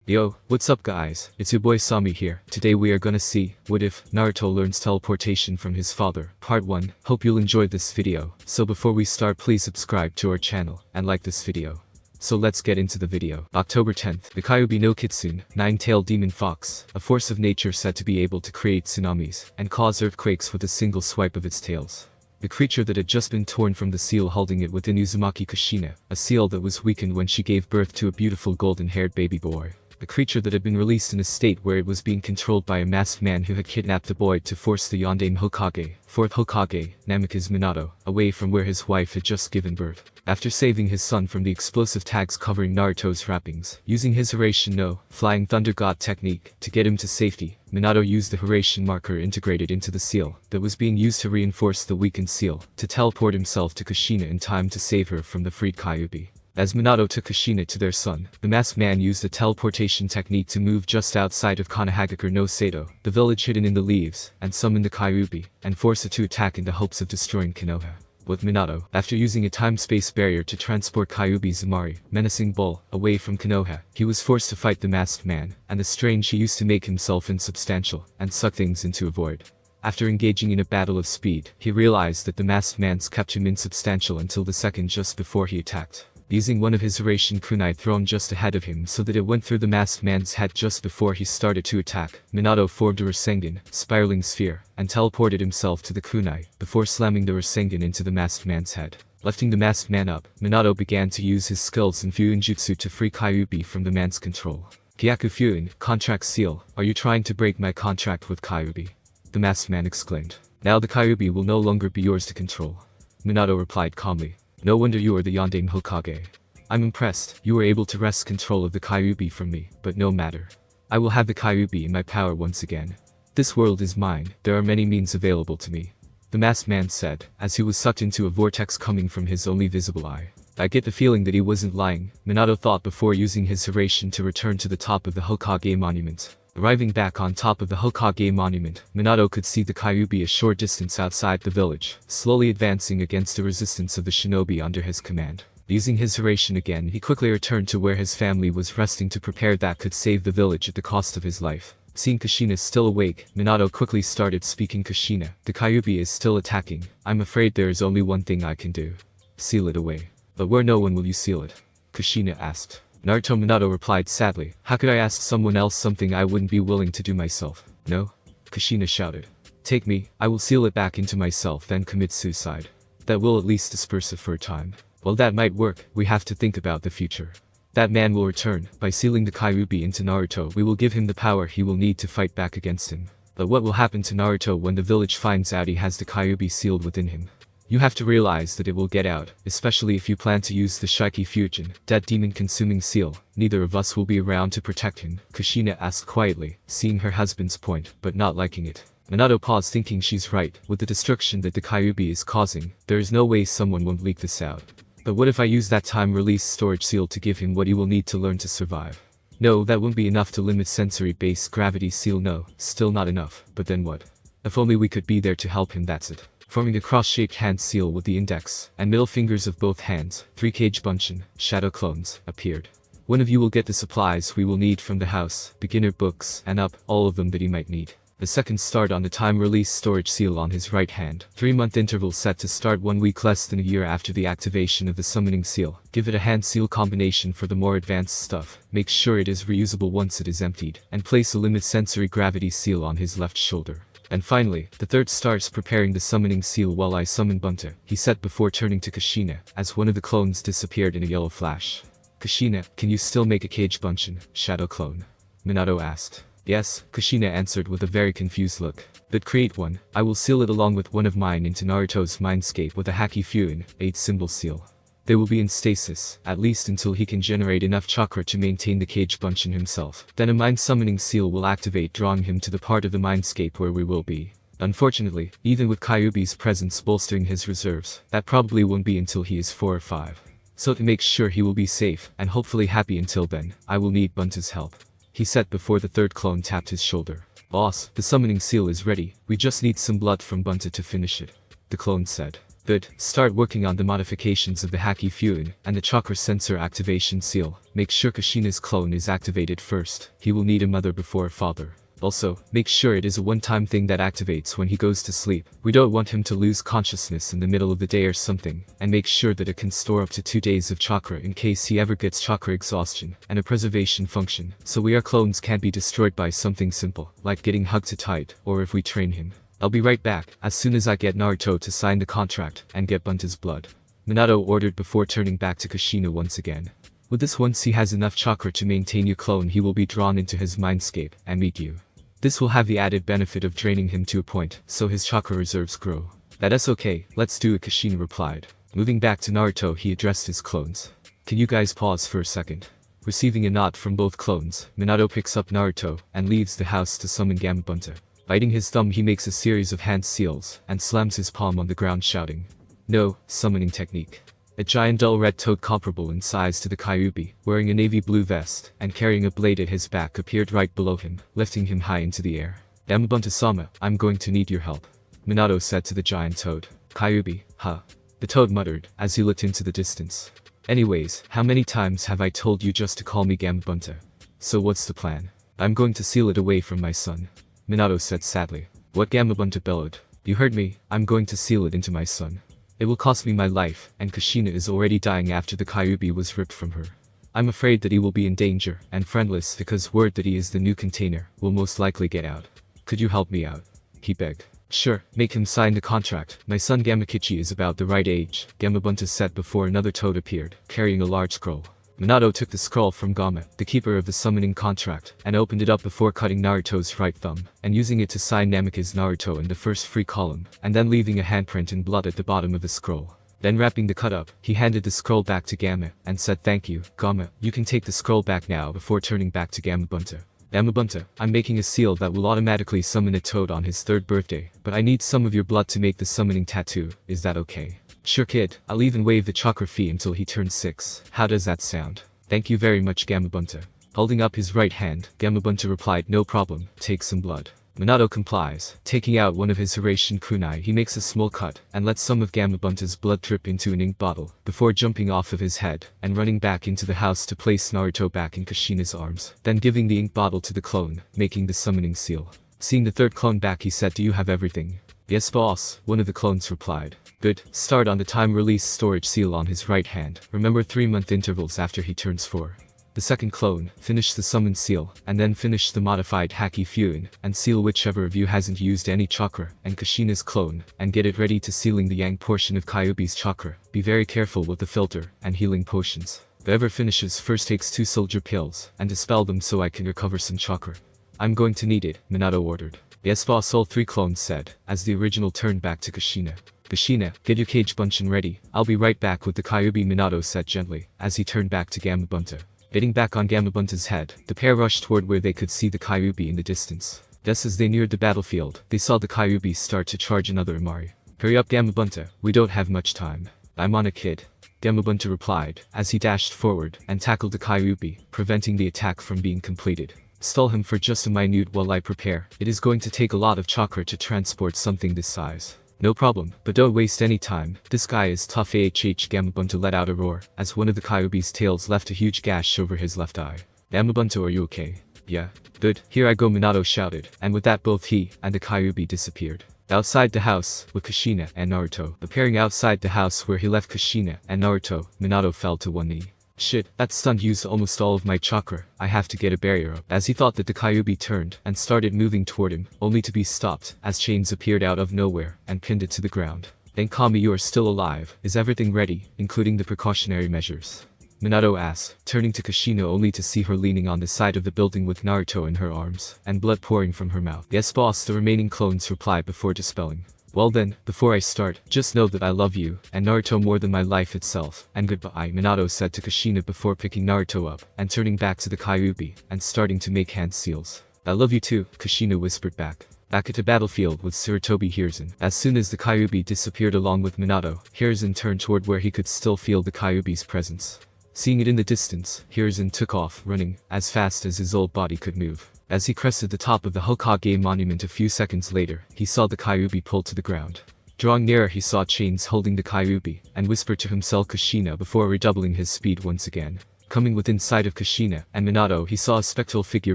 Yo, what's up guys, it's your boy Sami here. Today we are gonna see, what if Naruto learns teleportation from his father, part 1. Hope you'll enjoy this video. So before we start, please subscribe to our channel, and like this video. So let's get into the video. October 10th, the Kyuubi no Kitsune, nine-tailed demon fox, a force of nature said to be able to create tsunamis, and cause earthquakes with a single swipe of its tails. The creature that had just been torn from the seal holding it within Uzumaki Kushina, a seal that was weakened when she gave birth to a beautiful golden-haired baby boy. The creature that had been released in a state where it was being controlled by a masked man who had kidnapped the boy to force the Yondaime Hokage, 4th Hokage, Namikaze Minato, away from where his wife had just given birth. After saving his son from the explosive tags covering Naruto's wrappings, using his Hiraishin no, Flying Thunder God technique, to get him to safety, Minato used the Hiraishin marker integrated into the seal, that was being used to reinforce the weakened seal, to teleport himself to Kushina in time to save her from the freed Kyuubi. As Minato took Kushina to their son, the masked man used the teleportation technique to move just outside of Konohagakure no Sato, the village hidden in the leaves, and summon the Kyuubi, and force it to attack in the hopes of destroying Konoha. With Minato, after using a time-space barrier to transport Kyuubi Zumari, menacing bull, away from Konoha, he was forced to fight the masked man, and the strange he used to make himself insubstantial, and suck things into a void. After engaging in a battle of speed, he realized that the masked man's kept him insubstantial until the second just before he attacked. Using one of his Hiraishin kunai thrown just ahead of him so that it went through the masked man's head just before he started to attack, Minato formed a Rasengan, spiraling sphere, and teleported himself to the kunai, before slamming the Rasengan into the masked man's head. Lifting the masked man up, Minato began to use his skills in Fuin Jutsu to free Kyuubi from the man's control. Kyaku Fuin, contract seal, are you trying to break my contract with Kyuubi? The masked man exclaimed. Now the Kyuubi will no longer be yours to control. Minato replied calmly. No wonder you are the Yondaime Hokage. I'm impressed, you were able to wrest control of the Kyuubi from me, but no matter. I will have the Kyuubi in my power once again. This world is mine, there are many means available to me. The masked man said, as he was sucked into a vortex coming from his only visible eye. I get the feeling that he wasn't lying, Minato thought before using his Hiraishin to return to the top of the Hokage monument. Arriving back on top of the Hokage monument, Minato could see the Kyuubi a short distance outside the village, slowly advancing against the resistance of the shinobi under his command. Using his Hiraishin again, he quickly returned to where his family was resting to prepare that could save the village at the cost of his life. Seeing Kushina still awake, Minato quickly started speaking. Kushina, the Kyuubi is still attacking. I'm afraid there is only one thing I can do. Seal it away. But where no one will you seal it? Kushina asked. Naruto. Minato replied sadly, how could I ask someone else something I wouldn't be willing to do myself? No? Kushina shouted. Take me, I will seal it back into myself then commit suicide. That will at least disperse it for a time. Well, that might work, we have to think about the future. That man will return, by sealing the Kyuubi into Naruto we will give him the power he will need to fight back against him. But what will happen to Naruto when the village finds out he has the Kyuubi sealed within him? You have to realize that it will get out, especially if you plan to use the Shiki Fujin, dead demon consuming seal. Neither of us will be around to protect him, Kushina asked quietly, seeing her husband's point, but not liking it. Minato paused thinking she's right, with the destruction that the Kyuubi is causing, there is no way someone won't leak this out. But what if I use that time-release storage seal to give him what he will need to learn to survive? No, that won't be enough to limit sensory-based gravity seal. No, still not enough, but then what? If only we could be there to help him, that's it. Forming a cross-shaped hand seal with the index and middle fingers of both hands, 3 Kage Bunshin, shadow clones, appeared. One of you will get the supplies we will need from the house, beginner books, and up, all of them that he might need. The second start on the time-release storage seal on his right hand. 3-month interval set to start 1 week less than a year after the activation of the summoning seal. Give it a hand seal combination for the more advanced stuff. Make sure it is reusable once it is emptied. And place a limit sensory gravity seal on his left shoulder. And finally, the third starts preparing the summoning seal while I summon Bunta, he said before turning to Kushina, as one of the clones disappeared in a yellow flash. Kushina, can you still make a Kage Bunshin, shadow clone? Minato asked. Yes, Kushina answered with a very confused look. But create one, I will seal it along with one of mine into Naruto's mindscape with a Haki Fuin, 8 symbol seal. They will be in stasis, at least until he can generate enough chakra to maintain the Kage Bunshin himself. Then a mind summoning seal will activate, drawing him to the part of the mindscape where we will be. Unfortunately, even with Kyuubi's presence bolstering his reserves, that probably won't be until he is 4 or 5. So to make sure he will be safe, and hopefully happy until then, I will need Bunta's help. He said before the third clone tapped his shoulder. Boss, the summoning seal is ready, we just need some blood from Bunta to finish it. The clone said. Good, start working on the modifications of the Haki Fuin and the chakra sensor activation seal. Make sure Kushina's clone is activated first. He will need a mother before a father. Also, make sure it is a one-time thing that activates when he goes to sleep. We don't want him to lose consciousness in the middle of the day or something, and make sure that it can store up to 2 days of chakra in case he ever gets chakra exhaustion, and a preservation function, so our clones can't be destroyed by something simple, like getting hugged too tight, or if we train him. I'll be right back, as soon as I get Naruto to sign the contract, and get Bunta's blood. Minato ordered before turning back to Kushina once again. With this, once he has enough chakra to maintain your clone, he will be drawn into his mindscape, and meet you. This will have the added benefit of draining him to a point, so his chakra reserves grow. That's okay, let's do it, Kushina replied. Moving back to Naruto, he addressed his clones. Can you guys pause for a second? Receiving a nod from both clones, Minato picks up Naruto, and leaves the house to summon Gamabunta. Biting his thumb, he makes a series of hand seals, and slams his palm on the ground shouting, "No, summoning technique." A giant dull red toad comparable in size to the Kyuubi, wearing a navy blue vest, and carrying a blade at his back appeared right below him, lifting him high into the air. "Gamabunta-sama, I'm going to need your help," Minato said to the giant toad. "Kyuubi, huh?" the toad muttered, as he looked into the distance. "Anyways, how many times have I told you just to call me Gamabunta? So what's the plan?" "I'm going to seal it away from my son," Minato said sadly. "What?" Gamabunta bellowed. "You heard me, I'm going to seal it into my son. It will cost me my life, and Kushina is already dying after the Kyuubi was ripped from her. I'm afraid that he will be in danger, and friendless because word that he is the new container will most likely get out. Could you help me out?" he begged. "Sure, make him sign the contract. My son Gamakichi is about the right age," Gamabunta said before another toad appeared, carrying a large scroll. Minato took the scroll from Gama, the keeper of the summoning contract, and opened it up before cutting Naruto's right thumb, and using it to sign Namika's Naruto in the first free column, and then leaving a handprint in blood at the bottom of the scroll. Then wrapping the cut up, he handed the scroll back to Gama, and said, "Thank you, Gama, you can take the scroll back now," before turning back to Gamabunta. "Gamabunta, I'm making a seal that will automatically summon a toad on his 3rd birthday, but I need some of your blood to make the summoning tattoo, is that okay?" "Sure kid, I'll even waive the chakra fee until he turns 6. How does that sound?" "Thank you very much, Gamabunta." Holding up his right hand, Gamabunta replied, "No problem, take some blood." Minato complies. Taking out one of his Hirashin kunai, he makes a small cut, and lets some of Gamabunta's blood drip into an ink bottle, before jumping off of his head, and running back into the house to place Naruto back in Kushina's arms, then giving the ink bottle to the clone, making the summoning seal. Seeing the 3rd clone back, he said, "Do you have everything?" "Yes boss," one of the clones replied. "Good, start on the time-release storage seal on his right hand. Remember 3-month intervals after he turns 4. The 2nd clone, finish the summon seal, and then finish the modified Haki Fuin, and seal whichever of you hasn't used any chakra, and Kushina's clone, and get it ready to sealing the yang portion of Kyuubi's chakra. Be very careful with the filter, and healing potions. Whoever finishes first takes 2 soldier pills, and dispel them so I can recover some chakra." "I'm going to need it," Minato ordered. "Yes boss," all 3 clones said, as the original turned back to Kushina. "Kushina, get your cage bunchin ready, I'll be right back with the Kyuubi," Minato said gently, as he turned back to Gamabunta. Getting back on Gamabunta's head, the pair rushed toward where they could see the Kyuubi in the distance. Just as they neared the battlefield, they saw the Kyuubi start to charge another Imari. "Hurry up, Gamabunta, we don't have much time." "I'm on it, kid," Gamabunta replied, as he dashed forward, and tackled the Kyuubi, preventing the attack from being completed. "Stall him for just a minute while I prepare. It is going to take a lot of chakra to transport something this size." "No problem, but don't waste any time. This guy is tough." Gamabunta let out a roar, as one of the Kyuubi's tails left a huge gash over his left eye. "Gamabunta, are you okay?" "Yeah. Good. Here I go," Minato shouted, and with that both he and the Kyuubi disappeared. Outside the house, with Kushina and Naruto appearing outside the house where he left Kushina and Naruto, Minato fell to one knee. "Shit, that stunt used almost all of my chakra. I have to get a barrier up." As he thought that the Kyuubi turned and started moving toward him, only to be stopped, as chains appeared out of nowhere and pinned it to the ground. "Thank Kami you are still alive. Is everything ready, including the precautionary measures?" Minato asked, turning to Kushina only to see her leaning on the side of the building with Naruto in her arms, and blood pouring from her mouth. "Yes boss," the remaining clones replied before dispelling. "Well then, before I start, just know that I love you, and Naruto more than my life itself, and goodbye," Minato said to Kushina before picking Naruto up, and turning back to the Kyuubi, and starting to make hand seals. "I love you too," Kushina whispered back. Back at the battlefield with Sarutobi Hiruzen. As soon as the Kyuubi disappeared along with Minato, Hiruzen turned toward where he could still feel the Kyuubi's presence. Seeing it in the distance, Hiruzen took off, running, as fast as his old body could move. As he crested the top of the Hokage monument a few seconds later, he saw the Kyuubi pulled to the ground. Drawing nearer he saw Chains holding the Kyuubi, and whispered to himself Kushina before redoubling his speed once again. Coming within sight of Kushina and Minato, he saw a spectral figure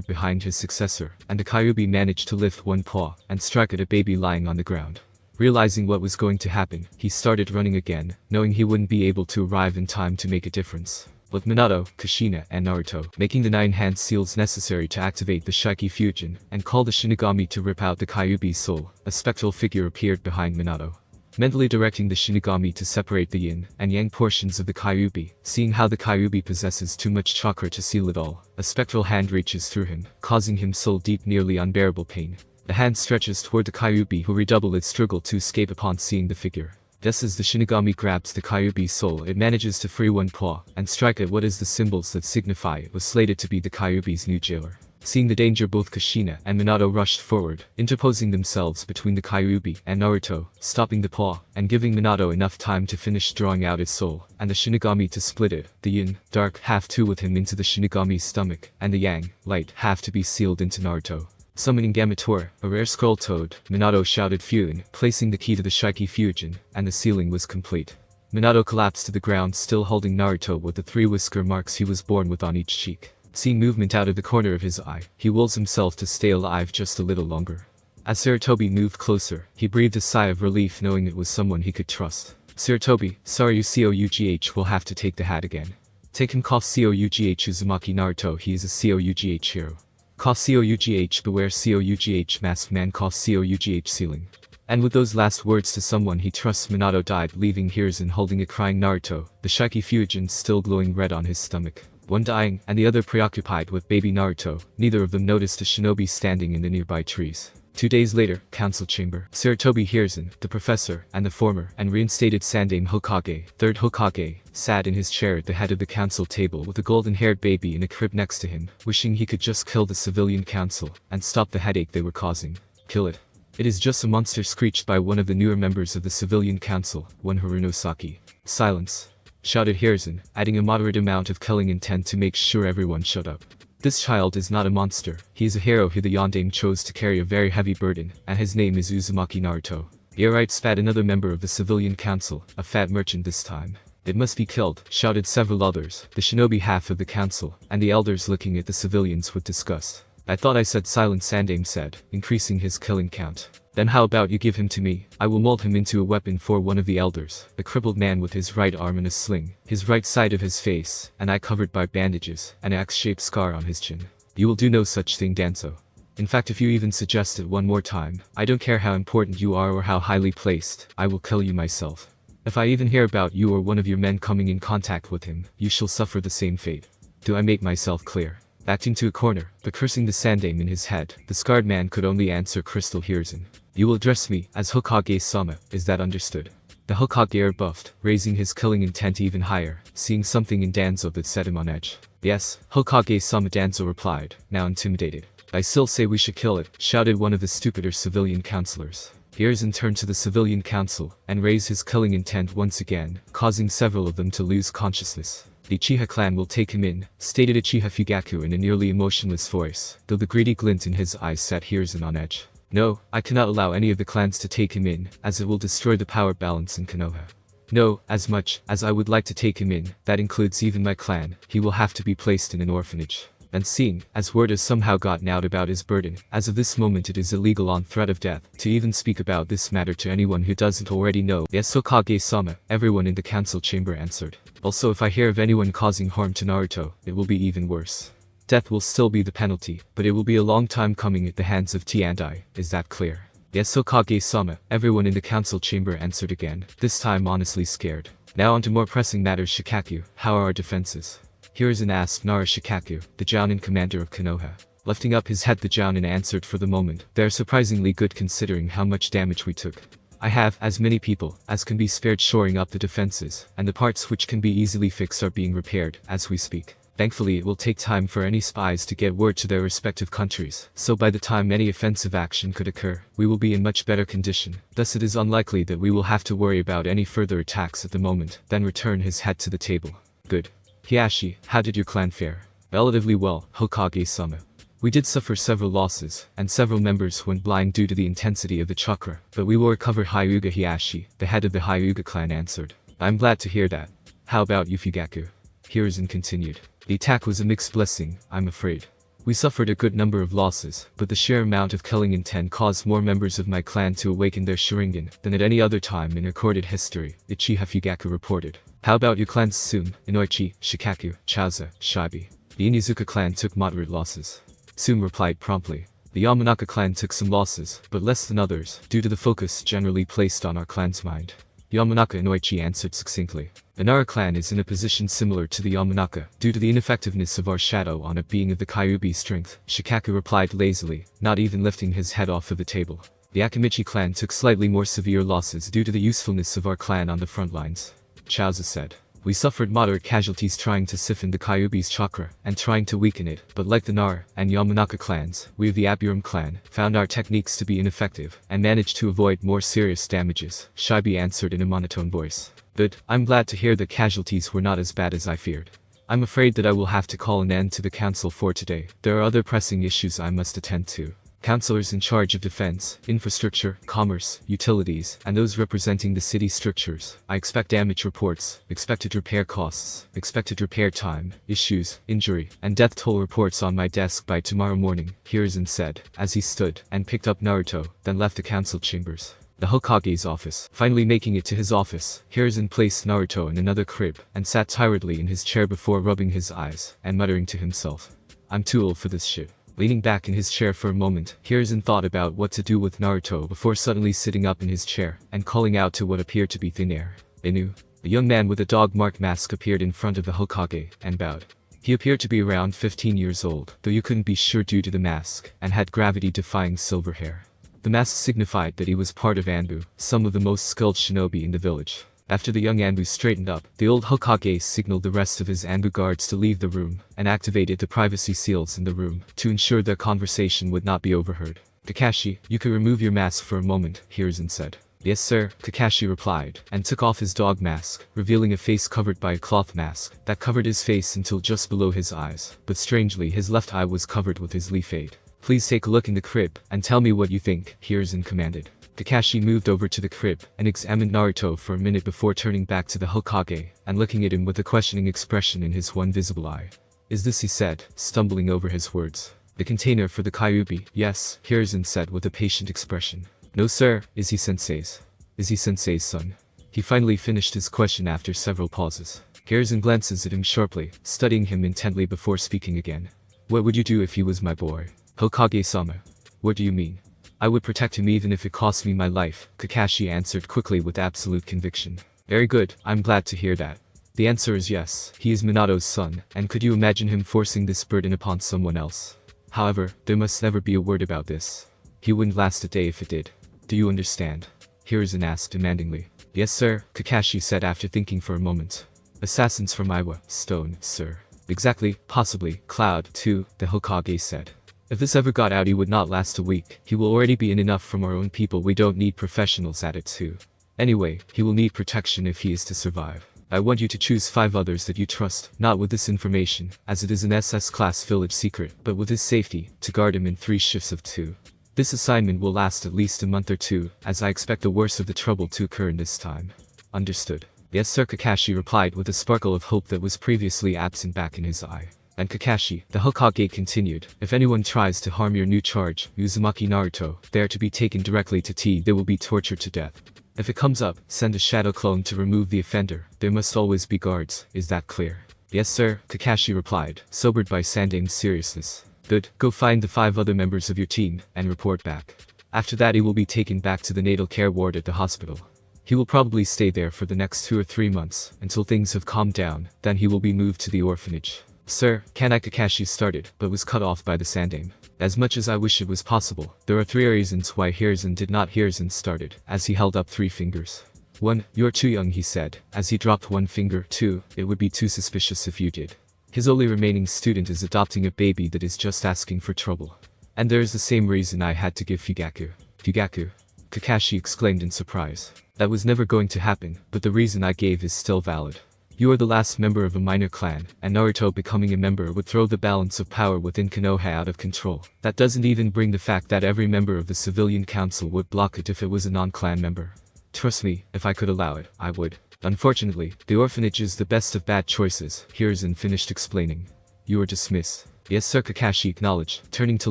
behind his successor, and the Kyuubi managed to lift one paw and strike at a baby lying on the ground. Realizing what was going to happen, he started running again, knowing he wouldn't be able to arrive in time to make a difference. With Minato, Kushina, and Naruto making the 9 hand seals necessary to activate the Shiki Fusion and call the Shinigami to rip out the Kyuubi's soul, a spectral figure appeared behind Minato. Mentally directing the Shinigami to separate the yin and yang portions of the Kyuubi, seeing how the Kyuubi possesses too much chakra to seal it all, a spectral hand reaches through him, causing him soul-deep nearly unbearable pain. The hand stretches toward the Kyuubi, who redouble its struggle to escape upon seeing the figure. Thus as the Shinigami grabs the Kyuubi's soul, it manages to free one paw and strike at what is the symbols that signify it was slated to be the Kyuubi's new jailer. Seeing the danger, both Kushina and Minato rushed forward, interposing themselves between the Kyuubi and Naruto, stopping the paw and giving Minato enough time to finish drawing out its soul, and the Shinigami to split it, the yin, dark half to with him into the Shinigami's stomach, and the yang, light half to be sealed into Naruto. Summoning Gamatora, a rare scroll toad, Minato shouted fusion, placing the key to the Shiki Fusion, and the sealing was complete. Minato collapsed to the ground, still holding Naruto with the 3 whisker marks he was born with on each cheek. Seeing movement out of the corner of his eye, he wills himself to stay alive just a little longer. As Sarutobi moved closer, he breathed a sigh of relief knowing it was someone he could trust. Sarutobi, sorry, Cough will have to take the hat again. Take him, Cough Cough Uzumaki Naruto, he is a Cough hero. Cough Cough, beware Cough, masked man, Cough Cough sealing. And with those last words to someone he trusts, Minato died, leaving Hiruzen holding a crying Naruto, the Shiki Fusion still glowing red on his stomach. One dying, and the other preoccupied with baby Naruto. Neither of them noticed a shinobi standing in the nearby trees. 2 days later, council chamber. Sarutobi Hiruzen, the professor, and the former and reinstated Sandaime Hokage, 3rd Hokage, sat in his chair at the head of the council table with a golden-haired baby in a crib next to him, wishing he could just kill the civilian council and stop the headache they were causing. Kill it. It is just a monster, screeched by one of the newer members of the civilian council, one Harunosaki. Silence, shouted Hiruzen, adding a moderate amount of killing intent to make sure everyone shut up. This child is not a monster, he is a hero who the Yondaime chose to carry a very heavy burden, and his name is Uzumaki Naruto. You're right, spat another member of the civilian council, a fat merchant this time. It must be killed, shouted several others, the shinobi half of the council, and the elders looking at the civilians with disgust. I thought I said silence, Sandaime said, increasing his killing count. Then how about you give him to me? I will mold him into a weapon for one of the elders. A crippled man with his right arm in a sling, his right side of his face, an eye covered by bandages, an axe-shaped scar on his chin. You will do no such thing, Danzo. In fact, if you even suggest it one more time, I don't care how important you are or how highly placed, I will kill you myself. If I even hear about you or one of your men coming in contact with him, you shall suffer the same fate. Do I make myself clear? Backed into a corner, but cursing the Sandaime in his head, the scarred man could only answer Crystal Hiruzen. You will address me as Hokage-sama, is that understood? The Hokage rebuffed, raising his killing intent even higher, seeing something in Danzo that set him on edge. Yes, Hokage-sama, Danzo replied, now intimidated. I still say we should kill it, shouted one of the stupider civilian councillors. Hiruzen turned to the civilian council, and raised his killing intent once again, causing several of them to lose consciousness. The Uchiha clan will take him in, stated Uchiha Fugaku in a nearly emotionless voice, though the greedy glint in his eyes set Hiruzen on edge. No, I cannot allow any of the clans to take him in, as it will destroy the power balance in Konoha. No, as much as I would like to take him in, that includes even my clan, he will have to be placed in an orphanage. And seeing, as word has somehow gotten out about his burden, as of this moment it is illegal on threat of death, to even speak about this matter to anyone who doesn't already know. Yes, Hokage-sama, everyone in the council chamber answered. Also, if I hear of anyone causing harm to Naruto, it will be even worse. Death will still be the penalty, but it will be a long time coming at the hands of T and I, is that clear? Yes, Hokage-sama, everyone in the council chamber answered again, this time honestly scared. Now on to more pressing matters. Shikaku, how are our defenses? Hiruzen asked Nara Shikaku, the Jounin commander of Konoha. Lifting up his head, the Jounin answered, for the moment, they are surprisingly good considering how much damage we took. I have as many people as can be spared shoring up the defenses, and the parts which can be easily fixed are being repaired as we speak. Thankfully, it will take time for any spies to get word to their respective countries, so by the time any offensive action could occur, we will be in much better condition. Thus it is unlikely that we will have to worry about any further attacks at the moment. Then return his head to the table. Good. Hiashi, how did your clan fare? Relatively well, Hokage-sama. We did suffer several losses, and several members went blind due to the intensity of the chakra, but we will recover. Hyuga Hiashi, the head of the Hyuga clan, answered. I'm glad to hear that. How about you, Fugaku? Hiruzen continued. The attack was a mixed blessing, I'm afraid. We suffered a good number of losses, but the sheer amount of killing intent caused more members of my clan to awaken their Sharingan than at any other time in recorded history, Uchiha Fugaku reported. How about your clans Sume, Inoichi, Shikaku, Chauza, Shibi? The Inizuka clan took moderate losses. Sume replied promptly. The Yamanaka clan took some losses, but less than others, due to the focus generally placed on our clan's mind. Yamanaka Inoichi answered succinctly. The Nara clan is in a position similar to the Yamanaka, due to the ineffectiveness of our shadow on it being of the Kyuubi strength, Shikaku replied lazily, not even lifting his head off of the table. The Akamichi clan took slightly more severe losses due to the usefulness of our clan on the front lines. Chauza said. We suffered moderate casualties trying to siphon the Kyuubi's chakra, and trying to weaken it, but like the Nara and Yamanaka clans, we of the Aburam clan found our techniques to be ineffective, and managed to avoid more serious damages, Shibi answered in a monotone voice. Good, I'm glad to hear that casualties were not as bad as I feared. I'm afraid that I will have to call an end to the council for today. There are other pressing issues I must attend to. Councilors in charge of defense, infrastructure, commerce, utilities, and those representing the city structures. I expect damage reports, expected repair costs, expected repair time, issues, injury, and death toll reports on my desk by tomorrow morning, Hiruzen said, as he stood and picked up Naruto, then left the council chambers. The Hokage's office. Finally making it to his office, Hiruzen placed Naruto in another crib, and sat tiredly in his chair before rubbing his eyes, and muttering to himself. I'm too old for this shit. Leaning back in his chair for a moment, Hiruzen thought about what to do with Naruto before suddenly sitting up in his chair, and calling out to what appeared to be thin air. Inu. The young man with a dog-marked mask appeared in front of the Hokage, and bowed. He appeared to be around 15 years old, though you couldn't be sure due to the mask, and had gravity-defying silver hair. The mask signified that he was part of Anbu, some of the most skilled shinobi in the village. After the young Anbu straightened up, the old Hokage signaled the rest of his Anbu guards to leave the room, and activated the privacy seals in the room, to ensure their conversation would not be overheard. Kakashi, you could remove your mask for a moment, Hiruzen said. Yes sir, Kakashi replied, and took off his dog mask, revealing a face covered by a cloth mask, that covered his face until just below his eyes, but strangely his left eye was covered with his leaf aid. Please take a look in the crib, and tell me what you think, Hiruzen commanded. Kakashi moved over to the crib, and examined Naruto for a minute before turning back to the Hokage, and looking at him with a questioning expression in his one visible eye. Is this, he said, stumbling over his words. The container for the Kyuubi? Yes, Hiruzen said with a patient expression. No sir, is he sensei's? Is he sensei's son? He finally finished his question after several pauses. Hiruzen glances at him sharply, studying him intently before speaking again. What would you do if he was my boy? Hokage-sama. What do you mean? I would protect him even if it cost me my life, Kakashi answered quickly with absolute conviction. Very good, I'm glad to hear that. The answer is yes, he is Minato's son, and could you imagine him forcing this burden upon someone else? However, there must never be a word about this. He wouldn't last a day if it did. Do you understand? Hiruzen asked demandingly. Yes sir, Kakashi said after thinking for a moment. Assassins from Iwa, Stone, sir. Exactly, possibly, Cloud, too, the Hokage said. If this ever got out he would not last a week, he will already be in enough from our own people, we don't need professionals at it too. Anyway, he will need protection if he is to survive. I want you to choose 5 others that you trust, not with this information, as it is an SS-class village secret, but with his safety, to guard him in 3 shifts of 2. This assignment will last at least a month or 2, as I expect the worst of the trouble to occur in this time. Understood. Yes sir, Kakashi replied with a sparkle of hope that was previously absent back in his eye. And Kakashi, the Hokage continued, if anyone tries to harm your new charge, Uzumaki Naruto, they are to be taken directly to T. They will be tortured to death. If it comes up, send a shadow clone to remove the offender. There must always be guards, is that clear? Yes sir, Kakashi replied, sobered by Sandame's seriousness. Good, go find the 5 other members of your team, and report back. After that he will be taken back to the natal care ward at the hospital. He will probably stay there for the next 2 or 3 months, until things have calmed down, then he will be moved to the orphanage. Sir, Kanai Kakashi started, but was cut off by the Sandame. As much as I wish it was possible, there are 3 reasons why Hiruzen did not. Hiruzen started, as he held up 3 fingers. 1. You're too young, he said, as he dropped 1 finger. 2. It would be too suspicious if you did. His only remaining student is adopting a baby that is just asking for trouble. And there is the same reason I had to give Fugaku. Fugaku? Kakashi exclaimed in surprise. That was never going to happen, but the reason I gave is still valid. You are the last member of a minor clan, and Naruto becoming a member would throw the balance of power within Konoha out of control. That doesn't even bring the fact that every member of the civilian council would block it if it was a non-clan member. Trust me, if I could allow it, I would. Unfortunately, the orphanage is the best of bad choices. Hiruzen finished explaining. You are dismissed. Yes sir, Kakashi acknowledged, turning to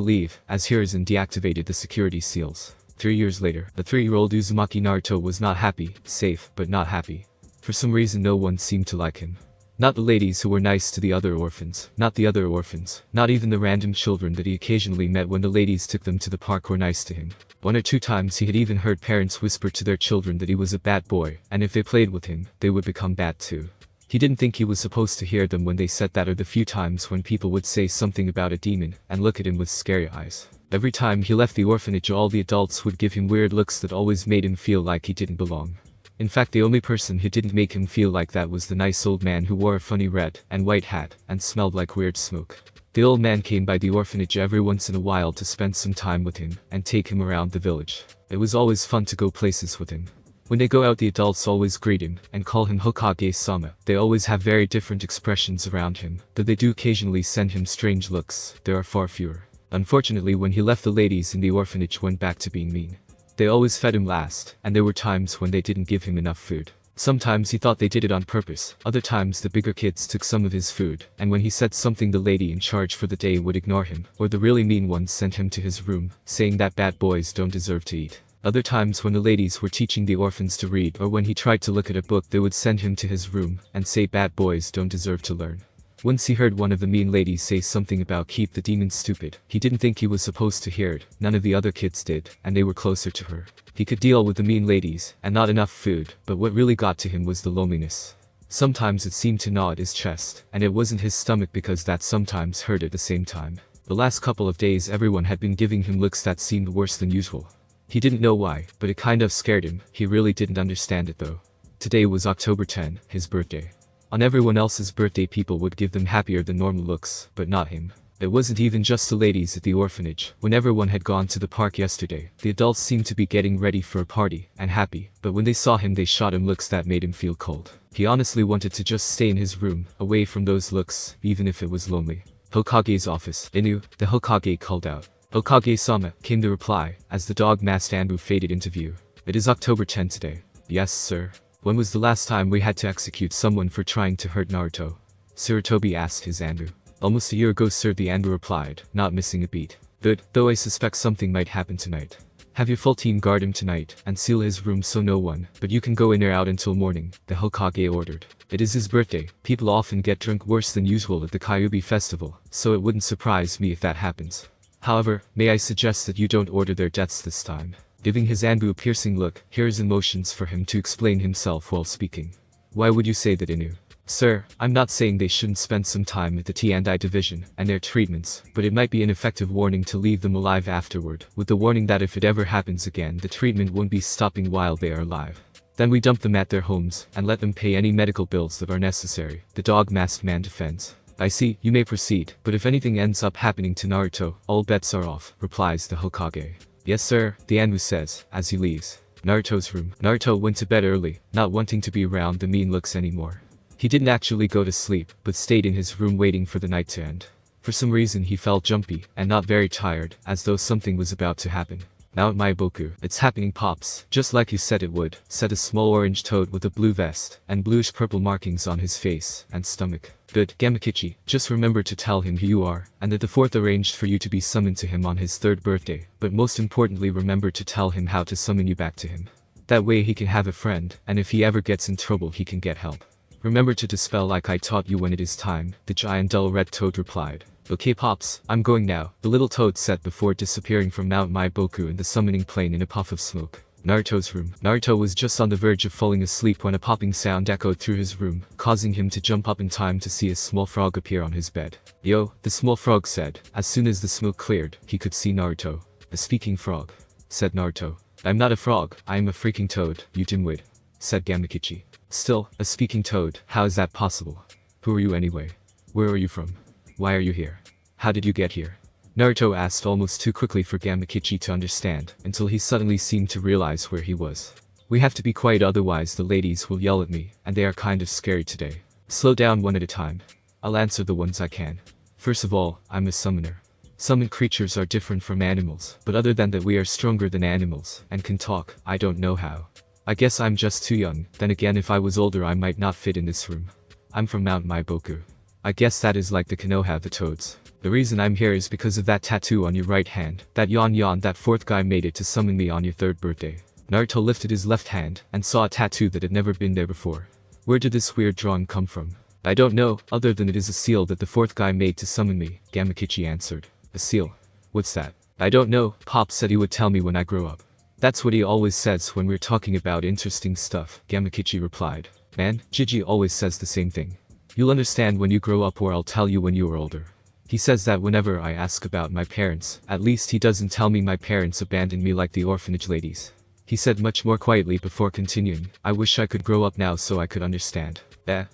leave, as Hiruzen deactivated the security seals. 3 years later, the 3-year-old Uzumaki Naruto was not happy, safe, but not happy. For some reason no one seemed to like him. Not the ladies who were nice to the other orphans, not the other orphans, not even the random children that he occasionally met when the ladies took them to the park were nice to him. 1 or 2 times he had even heard parents whisper to their children that he was a bad boy, and if they played with him, they would become bad too. He didn't think he was supposed to hear them when they said that, or the few times when people would say something about a demon, and look at him with scary eyes. Every time he left the orphanage, all the adults would give him weird looks that always made him feel like he didn't belong. In fact, the only person who didn't make him feel like that was the nice old man who wore a funny red and white hat and smelled like weird smoke. The old man came by the orphanage every once in a while to spend some time with him and take him around the village. It was always fun to go places with him. When they go out, the adults always greet him and call him Hokage-sama. They always have very different expressions around him, though they do occasionally send him strange looks. There are far fewer. Unfortunately, when he left, the ladies in the orphanage went back to being mean. They always fed him last, and there were times when they didn't give him enough food. Sometimes he thought they did it on purpose, other times the bigger kids took some of his food, and when he said something, the lady in charge for the day would ignore him, or the really mean ones sent him to his room, saying that bad boys don't deserve to eat. Other times when the ladies were teaching the orphans to read, or when he tried to look at a book, they would send him to his room and say bad boys don't deserve to learn. Once he heard one of the mean ladies say something about keep the demon stupid. He didn't think he was supposed to hear it, none of the other kids did, and they were closer to her. He could deal with the mean ladies, and not enough food, but what really got to him was the loneliness. Sometimes it seemed to gnaw at his chest, and it wasn't his stomach because that sometimes hurt at the same time. The last couple of days everyone had been giving him looks that seemed worse than usual. He didn't know why, but it kind of scared him. He really didn't understand it though. Today was October 10, his birthday. On everyone else's birthday people would give them happier than normal looks, but not him. It wasn't even just the ladies at the orphanage. When everyone had gone to the park yesterday, the adults seemed to be getting ready for a party, and happy, but when they saw him they shot him looks that made him feel cold. He honestly wanted to just stay in his room, away from those looks, even if it was lonely. Hokage's office. Inu, the Hokage called out. Hokage-sama, came the reply, as the dog-masked Anbu faded into view. It is October 10 today. Yes, sir. When was the last time we had to execute someone for trying to hurt Naruto? Sarutobi asked his Anbu. Almost a year ago, sir, the Anbu replied, not missing a beat. Good, though I suspect something might happen tonight. Have your full team guard him tonight, and seal his room so no one, but you can go in or out until morning, the Hokage ordered. It is his birthday. People often get drunk worse than usual at the Kyuubi festival, so it wouldn't surprise me if that happens. However, may I suggest that you don't order their deaths this time? Giving his Anbu a piercing look, Hiruzen motions for him to explain himself while speaking. Why would you say that, Inu? Sir, I'm not saying they shouldn't spend some time at the T&I division and their treatments, but it might be an effective warning to leave them alive afterward, with the warning that if it ever happens again, the treatment won't be stopping while they are alive. Then we dump them at their homes, and let them pay any medical bills that are necessary, the dog-masked man defends. I see, you may proceed, but if anything ends up happening to Naruto, all bets are off, replies the Hokage. Yes sir, the Anbu says, as he leaves Naruto's room. Naruto went to bed early, not wanting to be around the mean looks anymore. He didn't actually go to sleep, but stayed in his room waiting for the night to end. For some reason he felt jumpy, and not very tired, as though something was about to happen. Now at my Boku, it's happening, Pops, just like you said it would, said a small orange toad with a blue vest, and bluish-purple markings on his face and stomach. Good, Gamakichi, just remember to tell him who you are, and that the fourth arranged for you to be summoned to him on his 3rd birthday, but most importantly remember to tell him how to summon you back to him. That way he can have a friend, and if he ever gets in trouble he can get help. Remember to dispel like I taught you when it is time, the giant dull red toad replied. Okay Pops, I'm going now, the little toad said before disappearing from Mount Maiboku in the summoning plane in a puff of smoke. Naruto's room. Naruto was just on the verge of falling asleep when a popping sound echoed through his room, causing him to jump up in time to see a small frog appear on his bed. Yo, the small frog said. As soon as the smoke cleared, he could see Naruto. A speaking frog, said Naruto. I'm not a frog, I am a freaking toad, you dimwit, said Gamakichi. Still, a speaking toad, how is that possible? Who are you anyway? Where are you from? Why are you here? How did you get here? Naruto asked almost too quickly for Gamakichi to understand, until he suddenly seemed to realize where he was. We have to be quiet, otherwise the ladies will yell at me, and they are kind of scary today. Slow down one at a time. I'll answer the ones I can. First of all, I'm a summoner. Summoned creatures are different from animals, but other than that we are stronger than animals, and can talk. I don't know how. I guess I'm just too young, then again if I was older I might not fit in this room. I'm from Mount Maiboku. I guess that is like the Konoha of the toads. The reason I'm here is because of that tattoo on your right hand, that yawn, that fourth guy made it to summon me on your third birthday. Naruto lifted his left hand, and saw a tattoo that had never been there before. Where did this weird drawing come from? I don't know, other than it is a seal that the fourth guy made to summon me, Gamakichi answered. A seal? What's that? I don't know, Pop said he would tell me when I grow up. That's what he always says when we're talking about interesting stuff, Gamakichi replied. Man, Gigi always says the same thing. You'll understand when you grow up or I'll tell you when you are older. He says that whenever I ask about my parents, at least he doesn't tell me my parents abandoned me like the orphanage ladies. He said much more quietly before continuing, I wish I could grow up now so I could understand.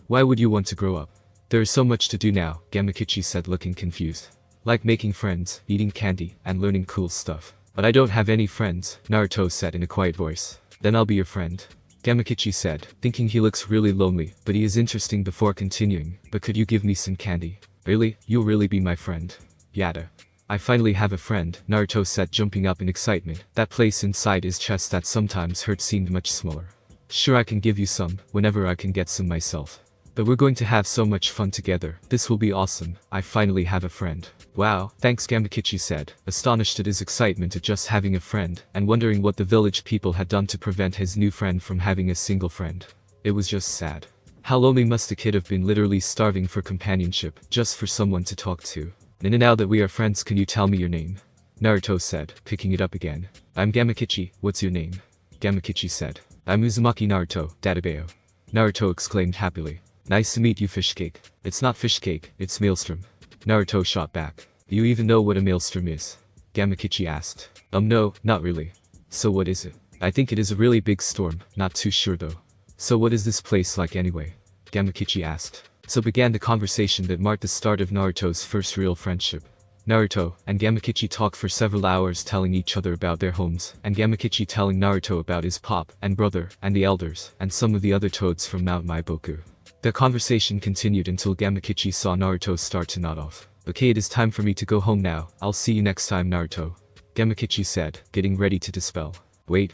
Why would you want to grow up? There is so much to do now, Gamakichi said looking confused. Like making friends, eating candy, and learning cool stuff. But I don't have any friends, Naruto said in a quiet voice. Then I'll be your friend. Gamakichi said, thinking he looks really lonely, but he is interesting before continuing. But could you give me some candy? Really? You'll really be my friend? Yada. I finally have a friend, Naruto said jumping up in excitement. That place inside his chest that sometimes hurt seemed much smaller. Sure I can give you some, whenever I can get some myself. But we're going to have so much fun together, this will be awesome, I finally have a friend. Wow, thanks Gamakichi said, astonished at his excitement at just having a friend, and wondering what the village people had done to prevent his new friend from having a single friend. It was just sad. How lonely must the kid have been, literally starving for companionship, just for someone to talk to. And now that we are friends, can you tell me your name? Naruto said, picking it up again. I'm Gamakichi, what's your name? Gamakichi said. I'm Uzumaki Naruto, Databeo. Naruto exclaimed happily. Nice to meet you, fish cake. It's not fish cake, it's maelstrom. Naruto shot back. Do you even know what a maelstrom is? Gamakichi asked. No, not really. So what is it? I think it is a really big storm, not too sure though. So what is this place like anyway? Gamakichi asked. So began the conversation that marked the start of Naruto's first real friendship. Naruto and Gamakichi talked for several hours telling each other about their homes, and Gamakichi telling Naruto about his pop and brother and the elders and some of the other toads from Mount Maiboku. The conversation continued until Gamakichi saw Naruto start to nod off. Okay, it is time for me to go home now, I'll see you next time Naruto. Gamakichi said, getting ready to dispel. Wait.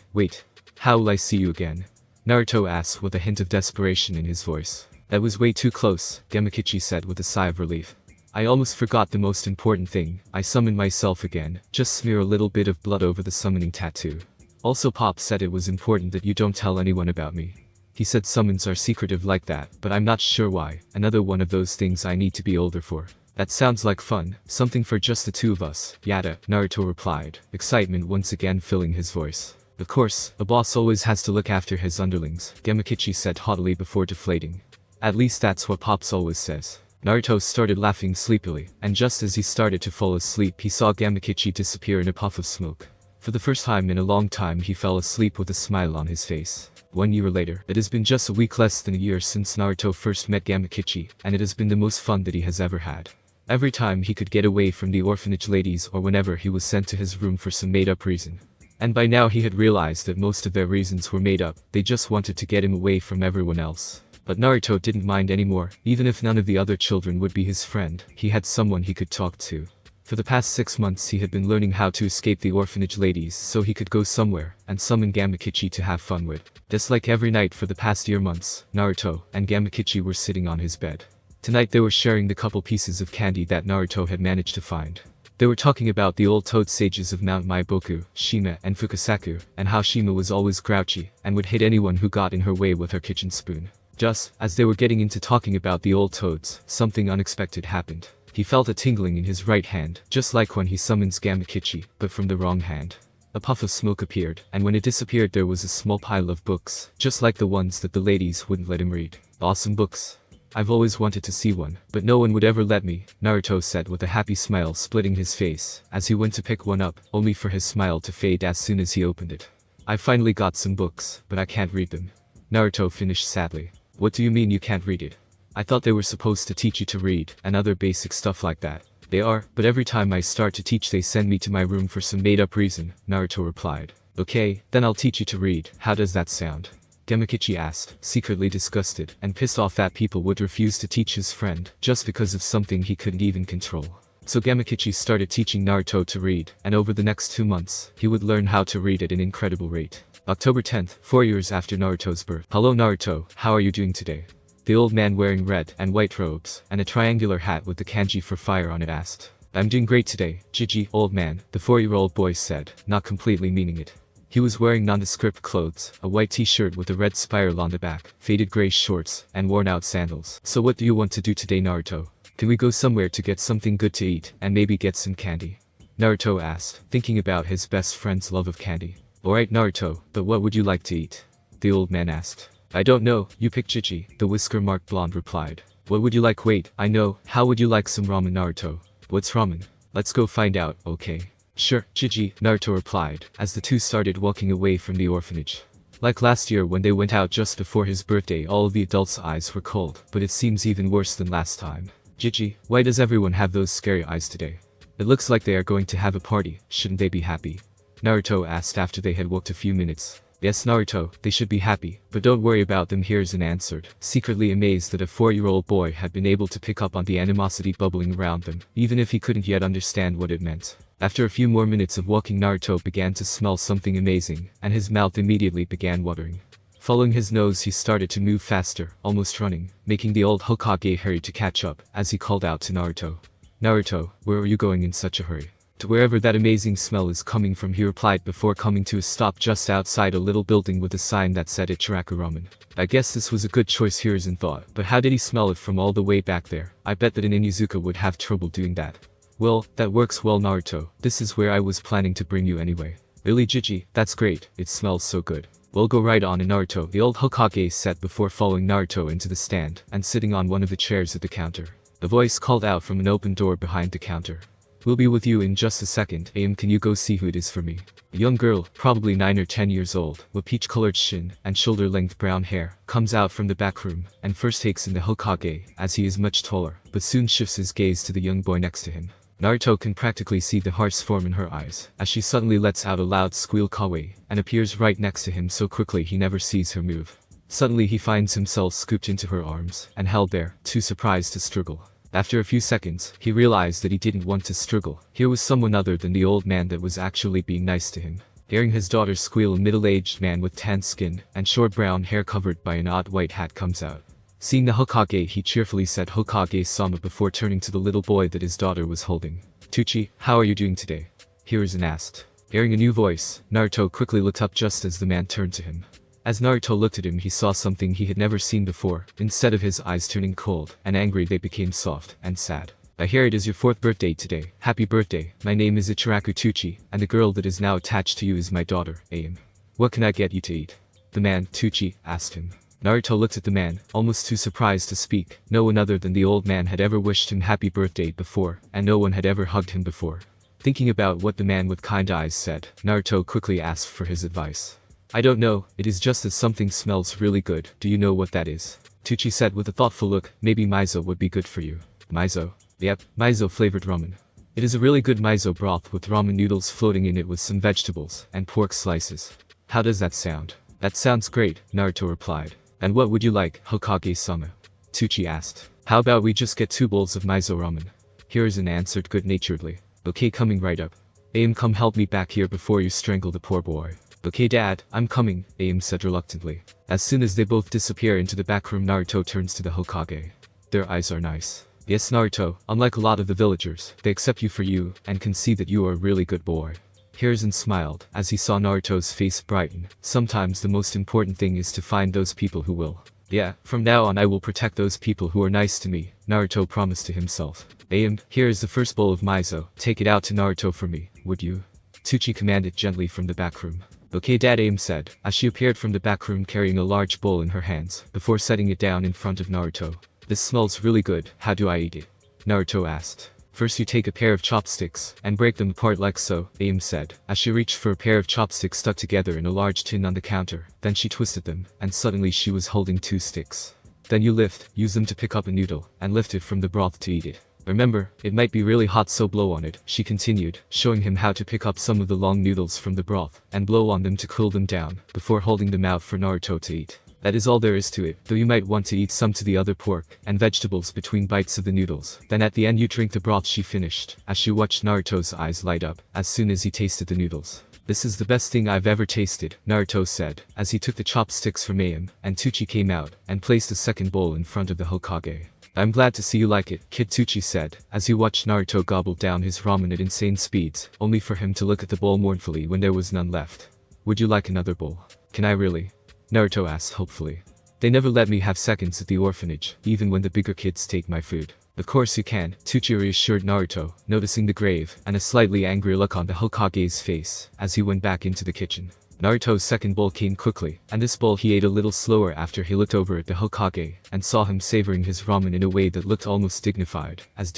How will I see you again? Naruto asked with a hint of desperation in his voice. That was way too close, Gamakichi said with a sigh of relief. I almost forgot the most important thing, I summoned myself again, just smear a little bit of blood over the summoning tattoo. Also Pop said it was important that you don't tell anyone about me. He said summons are secretive like that, but I'm not sure why, another one of those things I need to be older for. That sounds like fun, something for just the two of us, yada, Naruto replied, excitement once again filling his voice. Of course, a boss always has to look after his underlings, Gamakichi said haughtily before deflating. At least that's what Pops always says. Naruto started laughing sleepily, and just as he started to fall asleep he saw Gamakichi disappear in a puff of smoke. For the first time in a long time he fell asleep with a smile on his face. 1 year later, it has been just a week less than a year since Naruto first met Gamakichi, and it has been the most fun that he has ever had. Every time he could get away from the orphanage ladies or whenever he was sent to his room for some made-up reason. And by now he had realized that most of their reasons were made up, they just wanted to get him away from everyone else. But Naruto didn't mind anymore, even if none of the other children would be his friend, he had someone he could talk to. For the past 6 months he had been learning how to escape the orphanage ladies so he could go somewhere and summon Gamakichi to have fun with. Just like every night for the past months, Naruto and Gamakichi were sitting on his bed. Tonight they were sharing the couple pieces of candy that Naruto had managed to find. They were talking about the old toad sages of Mount Maiboku, Shima and Fukasaku, and how Shima was always grouchy and would hit anyone who got in her way with her kitchen spoon. Just as they were getting into talking about the old toads, something unexpected happened. He felt a tingling in his right hand, just like when he summons Gamakichi, but from the wrong hand. A puff of smoke appeared, and when it disappeared there was a small pile of books, just like the ones that the ladies wouldn't let him read. Awesome books. I've always wanted to see one, but no one would ever let me, Naruto said with a happy smile splitting his face, as he went to pick one up, only for his smile to fade as soon as he opened it. I finally got some books, but I can't read them. Naruto finished sadly. What do you mean you can't read it? I thought they were supposed to teach you to read, and other basic stuff like that. They are, but every time I start to teach they send me to my room for some made-up reason, Naruto replied. Okay, then I'll teach you to read, how does that sound? Gamakichi asked, secretly disgusted and pissed off that people would refuse to teach his friend just because of something he couldn't even control. So Gamakichi started teaching Naruto to read, and over the next 2 months, he would learn how to read at an incredible rate. October 10th, 4 years after Naruto's birth. Hello Naruto, how are you doing today? The old man wearing red and white robes, and a triangular hat with the kanji for fire on it asked. I'm doing great today, Gigi, old man, the 4-year-old boy said, not completely meaning it. He was wearing nondescript clothes, a white t-shirt with a red spiral on the back, faded gray shorts, and worn-out sandals. So what do you want to do today Naruto? Can we go somewhere to get something good to eat, and maybe get some candy? Naruto asked, thinking about his best friend's love of candy. Alright Naruto, but what would you like to eat? The old man asked. I don't know, you pick Gigi, the whisker-marked blonde replied. What would you like? Wait, I know, how would you like some ramen Naruto? What's ramen? Let's go find out, okay? Sure, Gigi, Naruto replied, as the two started walking away from the orphanage. Like last year when they went out just before his birthday, all of the adults' eyes were cold, but it seems even worse than last time. Gigi, why does everyone have those scary eyes today? It looks like they are going to have a party, shouldn't they be happy? Naruto asked after they had walked a few minutes. Yes Naruto, they should be happy, but don't worry about them Hiruzen answered, secretly amazed that a 4-year-old boy had been able to pick up on the animosity bubbling around them, even if he couldn't yet understand what it meant. After a few more minutes of walking Naruto began to smell something amazing, and his mouth immediately began watering. Following his nose he started to move faster, almost running, making the old Hokage hurry to catch up, as he called out to Naruto. Naruto, where are you going in such a hurry? To wherever that amazing smell is coming from, he replied before coming to a stop just outside a little building with a sign that said Ichiraku Ramen. I guess this was a good choice Hiruzen thought, but how did he smell it from all the way back there? I bet that an Inuzuka would have trouble doing that. Well, that works well Naruto, this is where I was planning to bring you anyway. Really Gigi, that's great, it smells so good. We'll go right on in Naruto, the old Hokage said before following Naruto into the stand and sitting on one of the chairs at the counter. The voice called out from an open door behind the counter. We'll be with you in just a second. Can you go see who it is for me? A young girl, probably 9 or 10 years old, with peach-colored skin and shoulder-length brown hair, comes out from the back room and first takes in the Hokage, as he is much taller, but soon shifts his gaze to the young boy next to him. Naruto can practically see the hearts form in her eyes, as she suddenly lets out a loud squeal kawaii, and appears right next to him so quickly he never sees her move. Suddenly he finds himself scooped into her arms, and held there, too surprised to struggle. After a few seconds, he realized that he didn't want to struggle. Here was someone other than the old man that was actually being nice to him. Hearing his daughter squeal, a middle-aged man with tan skin and short brown hair covered by an odd white hat comes out. Seeing the Hokage, he cheerfully said Hokage-sama before turning to the little boy that his daughter was holding. Tuchi, how are you doing today? Hiruzen asked. Hearing a new voice, Naruto quickly looked up just as the man turned to him. As Naruto looked at him, he saw something he had never seen before. Instead of his eyes turning cold and angry, they became soft and sad. I hear it is your 4th birthday today. Happy birthday. My name is Ichiraku Tuchi, and the girl that is now attached to you is my daughter, Aim. What can I get you to eat? The man, Tuchi, asked him. Naruto looked at the man, almost too surprised to speak. No one other than the old man had ever wished him happy birthday before, and no one had ever hugged him before. Thinking about what the man with kind eyes said, Naruto quickly asked for his advice. I don't know, it is just that something smells really good. Do you know what that is? Tuchi said with a thoughtful look. Maybe miso would be good for you. Miso? Yep, miso flavored ramen. It is a really good miso broth with ramen noodles floating in it with some vegetables and pork slices. How does that sound? That sounds great, Naruto replied. And what would you like, Hokage-sama? Tuchi asked. How about we just get 2 bowls of miso ramen? Hiruzen answered good-naturedly. Okay, coming right up. Aim, come help me back here before you strangle the poor boy. Okay dad, I'm coming, Aim said reluctantly. As soon as they both disappear into the back room, Naruto turns to the Hokage. Their eyes are nice. Yes Naruto, unlike a lot of the villagers, they accept you for you, and can see that you are a really good boy. Hiruzen smiled, as he saw Naruto's face brighten. Sometimes the most important thing is to find those people who will. Yeah, from now on I will protect those people who are nice to me, Naruto promised to himself. Aim, here is the first bowl of miso, take it out to Naruto for me, would you? Tuchi commanded gently from the back room. Okay dad, Aim said, as she appeared from the back room carrying a large bowl in her hands, before setting it down in front of Naruto. This smells really good, how do I eat it? Naruto asked. First you take a pair of chopsticks, and break them apart like so, Aim said, as she reached for a pair of chopsticks stuck together in a large tin on the counter. Then she twisted them, and suddenly she was holding 2 sticks. Then you use them to pick up a noodle, and lift it from the broth to eat it. Remember, it might be really hot, so blow on it, she continued, showing him how to pick up some of the long noodles from the broth, and blow on them to cool them down, before holding them out for Naruto to eat. That is all there is to it, though you might want to eat some to the other pork and vegetables between bites of the noodles. Then at the end you drink the broth, she finished, as she watched Naruto's eyes light up, as soon as he tasted the noodles. This is the best thing I've ever tasted, Naruto said, as he took the chopsticks from Aim, and Tucci came out, and placed a second bowl in front of the Hokage. I'm glad to see you like it, Kid Tucci said, as he watched Naruto gobble down his ramen at insane speeds, only for him to look at the bowl mournfully when there was none left. Would you like another bowl? Can I really? Naruto asked hopefully. They never let me have seconds at the orphanage, even when the bigger kids take my food. Of course you can, Tucci reassured Naruto, noticing the grave and a slightly angry look on the Hokage's face, as he went back into the kitchen. Naruto's second bowl came quickly, and this bowl he ate a little slower after he looked over at the Hokage, and saw him savoring his ramen in a way that looked almost dignified as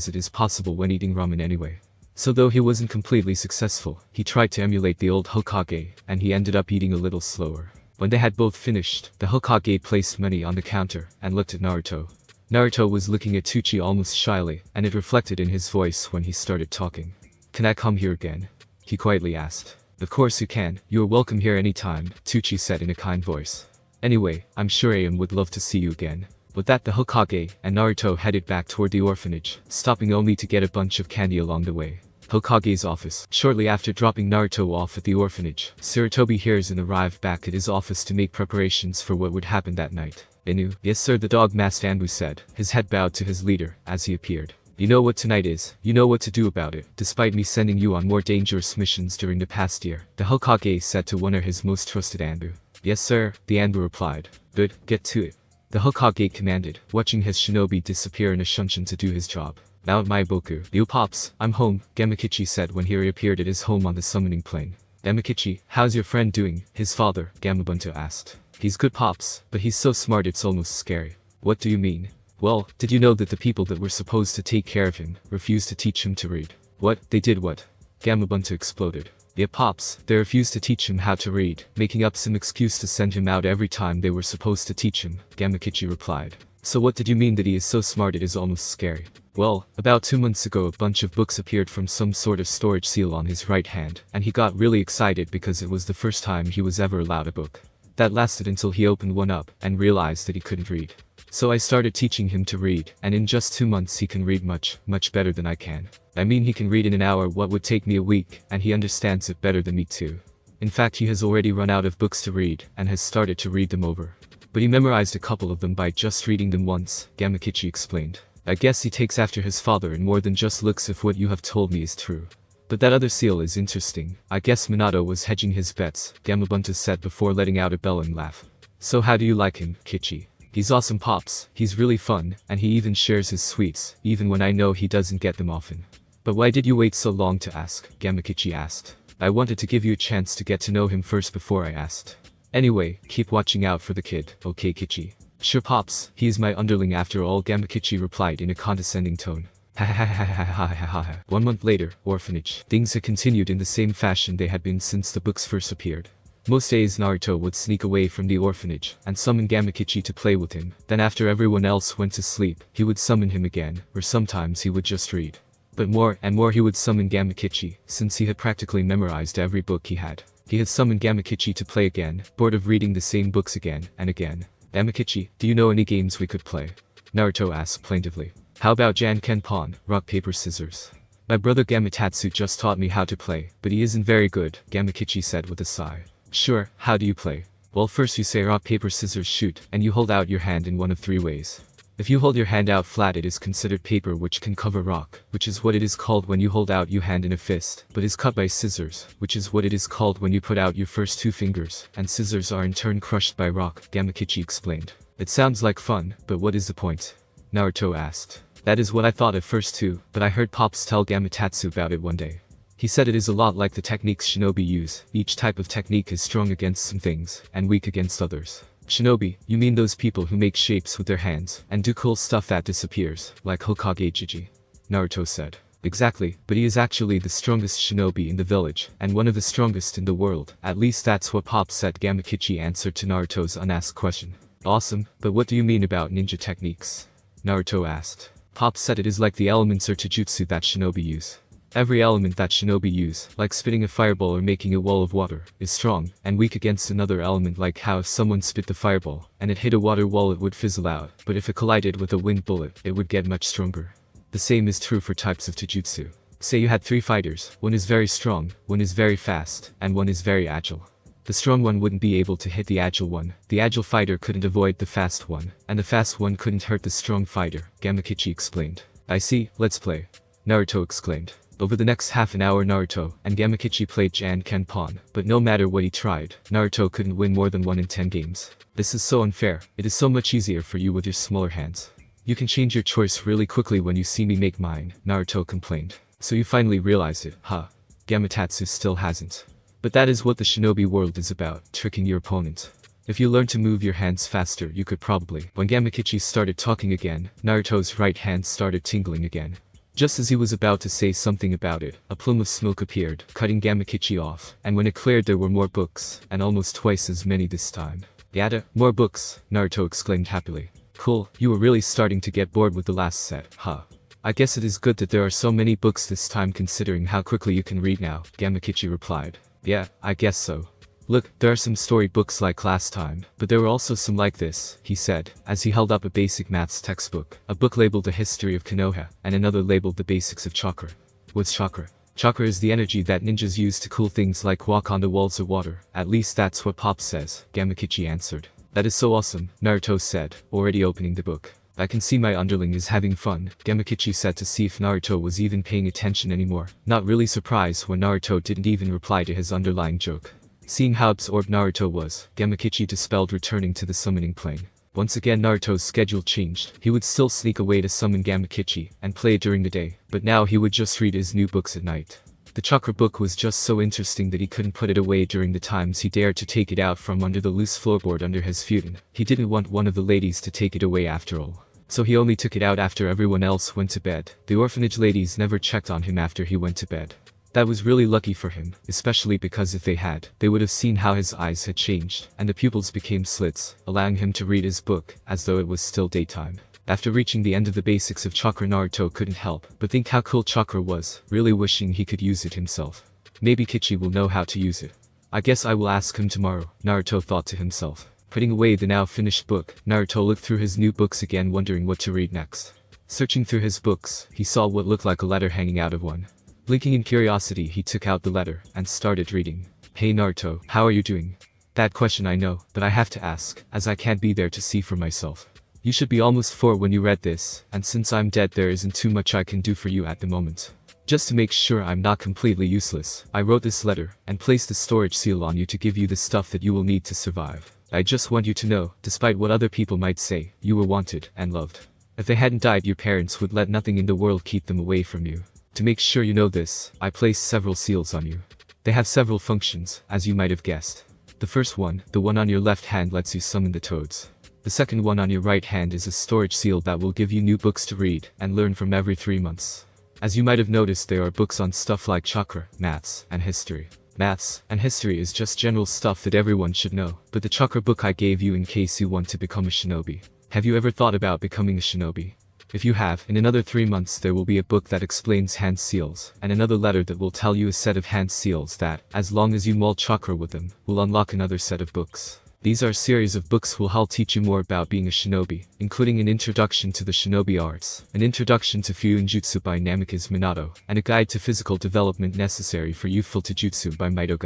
it is possible when eating ramen anyway. So though he wasn't completely successful, he tried to emulate the old Hokage, and he ended up eating a little slower. When they had both finished, the Hokage placed money on the counter, and looked at Naruto. Naruto was looking at Tucci almost shyly, and it reflected in his voice when he started talking. Can I come here again? He quietly asked. Of course you can, you are welcome here anytime, Tucci said in a kind voice. Anyway, I'm sure Aim would love to see you again. With that the Hokage and Naruto headed back toward the orphanage, stopping only to get a bunch of candy along the way. Hokage's office. Shortly after dropping Naruto off at the orphanage, Sarutobi Hiruzen arrived back at his office to make preparations for what would happen that night. Inu? Yes sir, the dog-masked Anbu said, his head bowed to his leader, as he appeared. You know what tonight is, you know what to do about it, despite me sending you on more dangerous missions during the past year, the Hokage said to one of his most trusted Anbu. Yes sir, the Anbu replied. Good, get to it. The Hokage commanded, watching his shinobi disappear in a shunshin to do his job. Now at my boku. Yo pops, I'm home, Gamakichi said when he reappeared at his home on the summoning plane. Gamakichi, how's your friend doing? His father, Gamabunto asked. He's good pops, but he's so smart it's almost scary. What do you mean? Well, did you know that the people that were supposed to take care of him refused to teach him to read? What? They did what? Gamabunto exploded. Yeah pops, they refused to teach him how to read, making up some excuse to send him out every time they were supposed to teach him, Gamakichi replied. So what did you mean that he is so smart it is almost scary? Well, about 2 months ago a bunch of books appeared from some sort of storage seal on his right hand, and he got really excited because it was the first time he was ever allowed a book. That lasted until he opened one up and realized that he couldn't read. So I started teaching him to read, and in just 2 months he can read much better than I can. I mean he can read in an hour what would take me a week, and he understands it better than me too. In fact he has already run out of books to read, and has started to read them over. But he memorized a couple of them by just reading them once, Gamakichi explained. I guess he takes after his father and more than just looks if what you have told me is true. But that other seal is interesting. I guess Minato was hedging his bets, Gamabunta said before letting out a bellowing laugh. So how do you like him, Kichi? He's awesome pops, he's really fun, and he even shares his sweets, even when I know he doesn't get them often. But why did you wait so long to ask? Gamakichi asked. I wanted to give you a chance to get to know him first before I asked. Anyway, keep watching out for the kid, okay Kichi? Sure pops, he is my underling after all, Gamakichi replied in a condescending tone. Ha ha ha ha ha ha ha ha. 1 month later, orphanage. Things had continued in the same fashion they had been since the books first appeared. Most days Naruto would sneak away from the orphanage and summon Gamakichi to play with him, then after everyone else went to sleep, he would summon him again, or sometimes he would just read. But more and more he would summon Gamakichi, since he had practically memorized every book he had. He had summoned Gamakichi to play again, bored of reading the same books again and again. Gamakichi, do you know any games we could play? Naruto asked plaintively. How about Jankenpon, rock paper scissors? My brother Gamatatsu just taught me how to play, but he isn't very good, Gamakichi said with a sigh. Sure, how do you play? Well first you say rock paper scissors shoot, and you hold out your hand in one of 3 ways. If you hold your hand out flat it is considered paper which can cover rock, which is what it is called when you hold out your hand in a fist, but is cut by scissors, which is what it is called when you put out your first 2 fingers, and scissors are in turn crushed by rock, Gamakichi explained. It sounds like fun, but what is the point? Naruto asked. That is what I thought at first too, but I heard Pops tell Gamatatsu about it one day. He said it is a lot like the techniques shinobi use, each type of technique is strong against some things, and weak against others. Shinobi, you mean those people who make shapes with their hands, and do cool stuff that disappears, like Hokage Jiji? Naruto said. Exactly, but he is actually the strongest shinobi in the village, and one of the strongest in the world, at least that's what Pops said, Gamakichi answered to Naruto's unasked question. Awesome, but what do you mean about ninja techniques? Naruto asked. Pop said it is like the elements or taijutsu that shinobi use. Every element that shinobi use, like spitting a fireball or making a wall of water, is strong and weak against another element, like how if someone spit the fireball and it hit a water wall it would fizzle out, but if it collided with a wind bullet, it would get much stronger. The same is true for types of taijutsu. Say you had 3 fighters, one is very strong, one is very fast, and one is very agile. The strong one wouldn't be able to hit the agile one, the agile fighter couldn't avoid the fast one, and the fast one couldn't hurt the strong fighter, Gamakichi explained. I see, let's play. Naruto exclaimed. Over the next half an hour Naruto and Gamakichi played Jan-Ken Pawn, but no matter what he tried, Naruto couldn't win more than 1 in 10 games. This is so unfair, it is so much easier for you with your smaller hands. You can change your choice really quickly when you see me make mine, Naruto complained. So you finally realize it, huh? Gamatatsu still hasn't. But that is what the shinobi world is about, tricking your opponent. If you learn to move your hands faster you could probably. When Gamakichi started talking again, Naruto's right hand started tingling again. Just as he was about to say something about it, a plume of smoke appeared, cutting Gamakichi off, and when it cleared there were more books, and almost twice as many this time. Yada, more books, Naruto exclaimed happily. Cool, you were really starting to get bored with the last set, huh? I guess it is good that there are so many books this time considering how quickly you can read now, Gamakichi replied. Yeah, I guess so. Look, there are some story books like last time, but there were also some like this, he said, as he held up a basic maths textbook, a book labeled The History of Konoha, and another labeled The Basics of Chakra. What's chakra? Chakra is the energy that ninjas use to cool things like walk on the walls of water, at least that's what Pop says, Gamakichi answered. That is so awesome, Naruto said, already opening the book. I can see my underling is having fun, Gamakichi said to see if Naruto was even paying attention anymore, not really surprised when Naruto didn't even reply to his underlying joke. Seeing how absorbed Naruto was, Gamakichi dispelled returning to the summoning plane. Once again Naruto's schedule changed, he would still sneak away to summon Gamakichi and play during the day, but now he would just read his new books at night. The chakra book was just so interesting that he couldn't put it away during the times he dared to take it out from under the loose floorboard under his futon. He didn't want one of the ladies to take it away after all. So he only took it out after everyone else went to bed. The orphanage ladies never checked on him after he went to bed. That was really lucky for him, especially because if they had, they would have seen how his eyes had changed, and the pupils became slits, allowing him to read his book, as though it was still daytime. After reaching the end of the basics of chakra Naruto couldn't help but think how cool chakra was, really wishing he could use it himself. Maybe Kichi will know how to use it. I guess I will ask him tomorrow, Naruto thought to himself. Putting away the now finished book, Naruto looked through his new books again wondering what to read next. Searching through his books, he saw what looked like a letter hanging out of one. Blinking in curiosity he took out the letter and started reading. Hey Naruto, how are you doing? That question I know, but I have to ask, as I can't be there to see for myself. You should be almost 4 when you read this, and since I'm dead there isn't too much I can do for you at the moment. Just to make sure I'm not completely useless, I wrote this letter, and placed the storage seal on you to give you the stuff that you will need to survive. I just want you to know, despite what other people might say, you were wanted and loved. If they hadn't died your parents would let nothing in the world keep them away from you. To make sure you know this, I placed several seals on you. They have several functions, as you might have guessed. The first one, the one on your left hand, lets you summon the toads. The second one on your right hand is a storage seal that will give you new books to read and learn from every 3 months. As you might have noticed there are books on stuff like chakra, maths, and history. Maths and history is just general stuff that everyone should know, but the chakra book I gave you in case you want to become a shinobi. Have you ever thought about becoming a shinobi? If you have, in another 3 months there will be a book that explains hand seals, and another letter that will tell you a set of hand seals that, as long as you mold chakra with them, will unlock another set of books. These are a series of books will help teach you more about being a shinobi, including an introduction to the shinobi arts, an introduction to Fuinjutsu by Namikaze Minato, and a guide to physical development necessary for youthful taijutsu by Maito.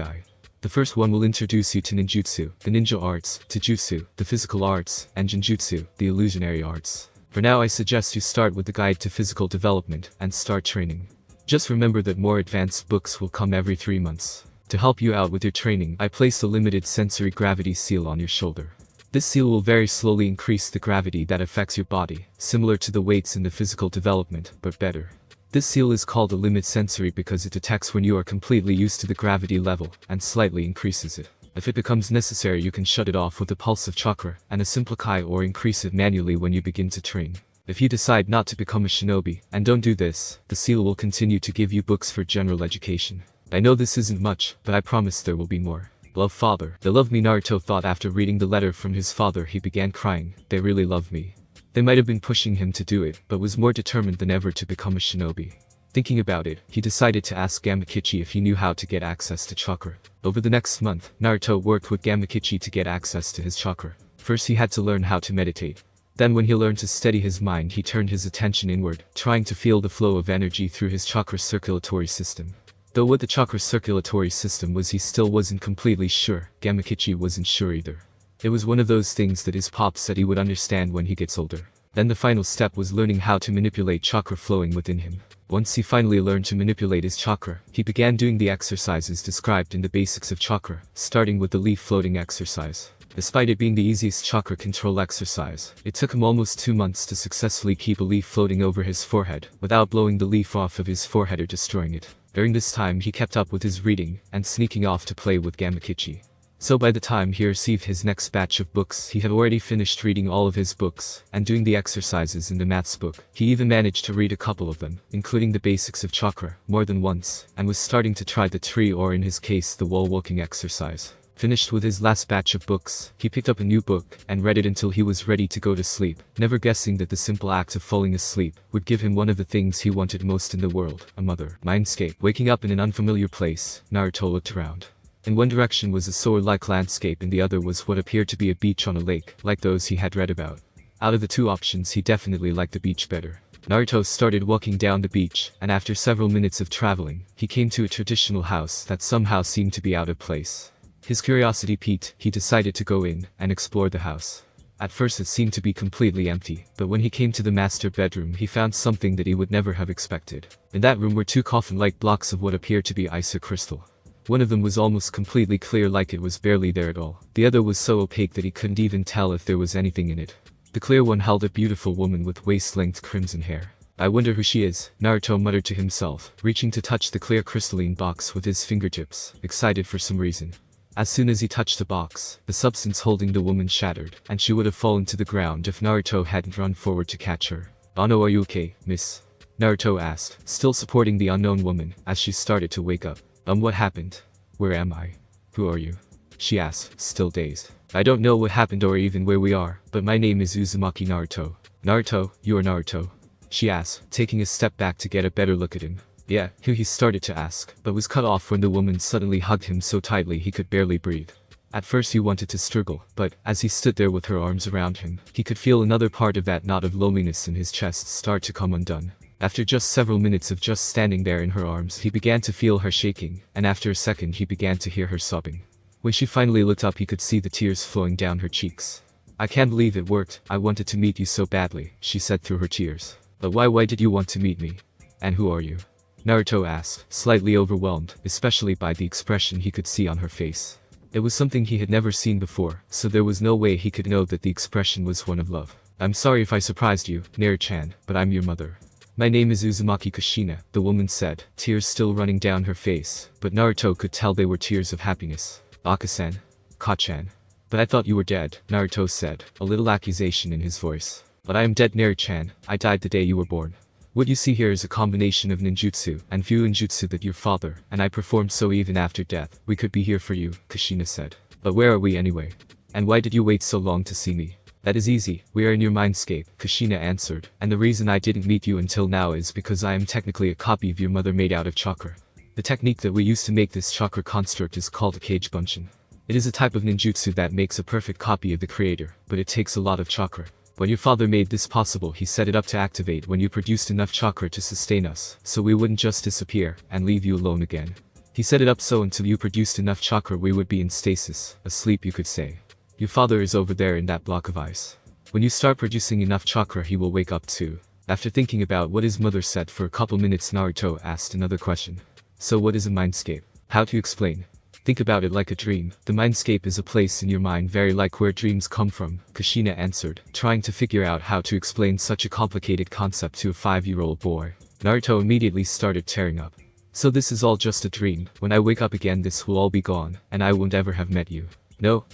The first one will introduce you to ninjutsu, the ninja arts, taijutsu, the physical arts, and genjutsu, the illusionary arts. For now I suggest you start with the guide to physical development, and start training. Just remember that more advanced books will come every 3 months. To help you out with your training, I placed a limited sensory gravity seal on your shoulder. This seal will very slowly increase the gravity that affects your body, similar to the weights in the physical development, but better. This seal is called a limit sensory because it detects when you are completely used to the gravity level, and slightly increases it. If it becomes necessary you can shut it off with a pulse of chakra, and a simple kai or increase it manually when you begin to train. If you decide not to become a shinobi, and don't do this, the seal will continue to give you books for general education. I know this isn't much, but I promise there will be more. Love father. They love me, Naruto thought after reading the letter from his father. He began crying. They really love me. They might have been pushing him to do it, but was more determined than ever to become a shinobi. Thinking about it, he decided to ask Gamakichi if he knew how to get access to chakra. Over the next month, Naruto worked with Gamakichi to get access to his chakra. First he had to learn how to meditate. Then when he learned to steady his mind, he turned his attention inward, trying to feel the flow of energy through his chakra circulatory system. Though what the chakra circulatory system was he still wasn't completely sure, Gamakichi wasn't sure either. It was one of those things that his pop said he would understand when he gets older. Then the final step was learning how to manipulate chakra flowing within him. Once he finally learned to manipulate his chakra, he began doing the exercises described in the basics of chakra, starting with the leaf floating exercise. Despite it being the easiest chakra control exercise, it took him almost 2 months to successfully keep a leaf floating over his forehead, without blowing the leaf off of his forehead or destroying it. During this time he kept up with his reading, and sneaking off to play with Gamakichi. So by the time he received his next batch of books he had already finished reading all of his books, and doing the exercises in the maths book. He even managed to read a couple of them, including the basics of chakra, more than once, and was starting to try the tree or in his case the wall walking exercise. Finished with his last batch of books, he picked up a new book, and read it until he was ready to go to sleep, never guessing that the simple act of falling asleep would give him one of the things he wanted most in the world, a mother. Mindscape. Waking up in an unfamiliar place, Naruto looked around. In one direction was a sewer-like landscape and the other was what appeared to be a beach on a lake, like those he had read about. Out of the two options he definitely liked the beach better. Naruto started walking down the beach, and after several minutes of traveling, he came to a traditional house that somehow seemed to be out of place. His curiosity piqued, he decided to go in and explore the house. At first it seemed to be completely empty, but when he came to the master bedroom he found something that he would never have expected. In that room were 2 coffin-like blocks of what appeared to be ice or crystal. One of them was almost completely clear, like it was barely there at all. The other was so opaque that he couldn't even tell if there was anything in it. The clear one held a beautiful woman with waist-length crimson hair. I wonder who she is, Naruto muttered to himself, reaching to touch the clear crystalline box with his fingertips, excited for some reason. As soon as he touched the box, the substance holding the woman shattered, and she would have fallen to the ground if Naruto hadn't run forward to catch her. "Ano, are you okay, miss?" Naruto asked, still supporting the unknown woman, as she started to wake up. What happened? Where am I? Who are you?" she asked, still dazed. "I don't know what happened or even where we are, but my name is Uzumaki Naruto." "Naruto, you are Naruto?" she asked, taking a step back to get a better look at him. "Yeah," he started to ask, but was cut off when the woman suddenly hugged him so tightly he could barely breathe. At first he wanted to struggle, but, as he stood there with her arms around him, he could feel another part of that knot of loneliness in his chest start to come undone. After just several minutes of just standing there in her arms he began to feel her shaking, and after a second he began to hear her sobbing. When she finally looked up he could see the tears flowing down her cheeks. "I can't believe it worked, I wanted to meet you so badly," she said through her tears. "But why did you want to meet me? And who are you?" Naruto asked, slightly overwhelmed, especially by the expression he could see on her face. It was something he had never seen before, so there was no way he could know that the expression was one of love. "I'm sorry if I surprised you, Naru-chan, but I'm your mother." "My name is Uzumaki Kushina," the woman said, tears still running down her face, but Naruto could tell they were tears of happiness. "Aka-san. Ka-chan. But I thought you were dead," Naruto said, a little accusation in his voice. "But I am dead, Naru-chan, I died the day you were born. What you see here is a combination of ninjutsu and fuinjutsu that your father and I performed, so even after death, we could be here for you," Kushina said. "But where are we anyway? And why did you wait so long to see me?" "That is easy, we are in your mindscape," Kushina answered, "and the reason I didn't meet you until now is because I am technically a copy of your mother made out of chakra. The technique that we use to make this chakra construct is called a cage bunshin. It is a type of ninjutsu that makes a perfect copy of the creator, but it takes a lot of chakra. When your father made this possible, he set it up to activate when you produced enough chakra to sustain us, so we wouldn't just disappear and leave you alone again. He set it up so until you produced enough chakra we would be in stasis, asleep you could say. Your father is over there in that block of ice. When you start producing enough chakra he will wake up too." After thinking about what his mother said for a couple minutes, Naruto asked another question. "So what is a mindscape? How to explain?" "Think about it like a dream. The mindscape is a place in your mind very like where dreams come from," Kushina answered, trying to figure out how to explain such a complicated concept to a 5-year-old boy. Naruto immediately started tearing up. "So this is all just a dream. When I wake up again this will all be gone, and I won't ever have met you." No,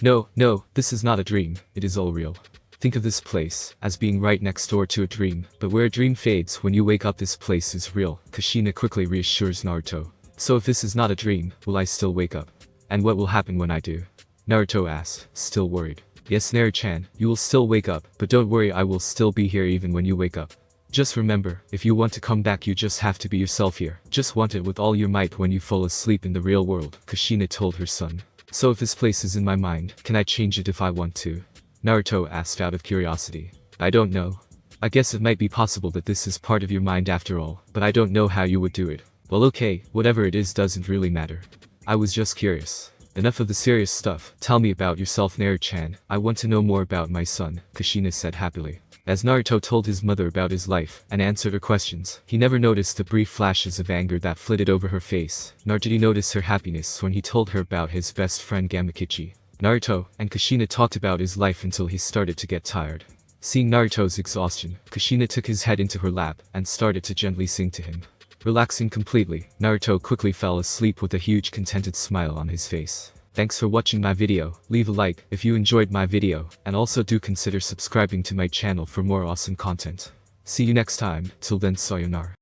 this is not a dream, it is all real. Think of this place as being right next door to a dream, but where a dream fades when you wake up this place is real," Kushina quickly reassures Naruto. "So if this is not a dream, will I still wake up? And what will happen when I do?" Naruto asked, still worried. Yes, Naru-chan, you will still wake up, but don't worry, I will still be here even when you wake up. Just remember, if you want to come back you just have to be yourself here. Just want it with all your might when you fall asleep in the real world, Kushina told her son. So if this place is in my mind, can I change it if I want to? Naruto asked out of curiosity. I don't know. I guess it might be possible that this is part of your mind after all, but I don't know how you would do it. Well, okay, whatever it is doesn't really matter. I was just curious. Enough of the serious stuff, tell me about yourself, Naru-chan. I want to know more about my son, Kushina said happily. As Naruto told his mother about his life and answered her questions, he never noticed the brief flashes of anger that flitted over her face, nor did he notice her happiness when he told her about his best friend Gamakichi. Naruto and Kushina talked about his life until he started to get tired. Seeing Naruto's exhaustion, Kushina took his head into her lap and started to gently sing to him. Relaxing completely, Naruto quickly fell asleep with a huge contented smile on his face. Thanks for watching my video, leave a like if you enjoyed my video, and also do consider subscribing to my channel for more awesome content. See you next time, till then sayonara.